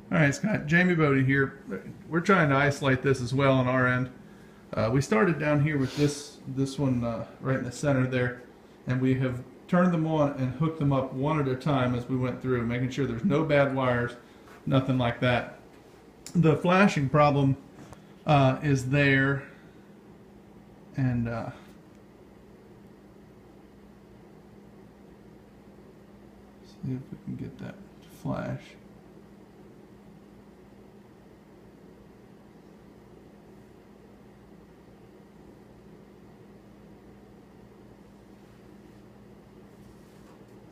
All right, Scott. Jamie Bodie here. We're trying to isolate this as well on our end. We started down here with this one right in the center there, and we have turned them on and hooked them up one at a time as we went through, making sure there's no bad wires, nothing like that. The flashing problem is there, and see if we can get that to flash.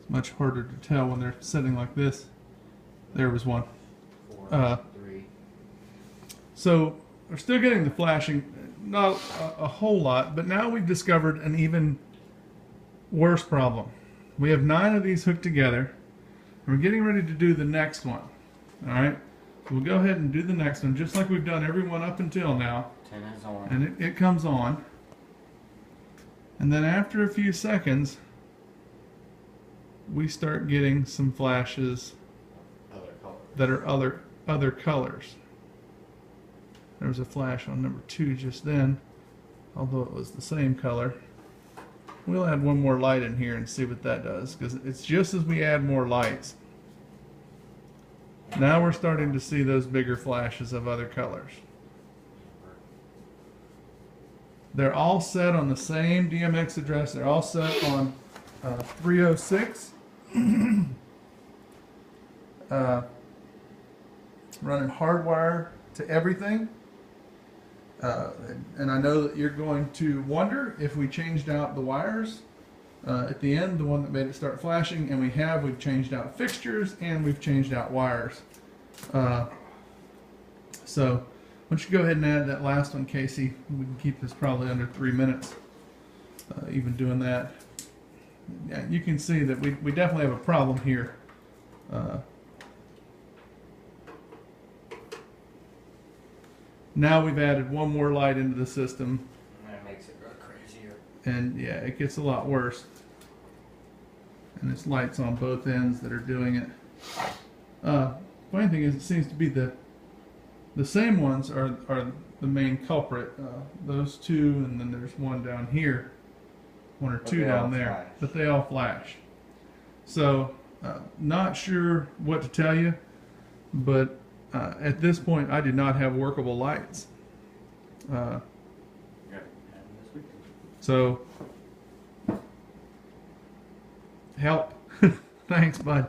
Much harder to tell when they're sitting like this. There was one. Four, three. So we're still getting the flashing, not a whole lot, but now we've discovered an even worse problem. We have 9 of these hooked together, and we're getting ready to do the next one. All right, so we'll go ahead and do the next one, just like we've done every one up until now. 10 is on. And it comes on, and then after a few seconds, we start getting some flashes Other color. that are other colors. There was a flash on number 2 just then, although it was the same color. We'll add one more light in here and see what that does, because it's just as we add more lights. Now we're starting to see those bigger flashes of other colors. They're all set on the same DMX address. They're all set on 306. Running hardwire to everything. And I know that you're going to wonder if we changed out the wires at the end, the one that made it start flashing, and we've changed out fixtures and we've changed out wires. So why don't you go ahead and add that last one, Casey? We can keep this probably under 3 minutes, even doing that. Yeah, you can see that we definitely have a problem here. Now we've added one more light into the system, And that makes it go crazier. and yeah, it gets a lot worse. And it's lights on both ends that are doing it. Funny thing is, it seems to be the same ones are the main culprit. Those 2, and then there's one down here, 1 or 2 down there, flash. but they all flash. So, not sure what to tell you, but at this point, I do not have workable lights. Yeah. And this weekend. So, help. Thanks, bud.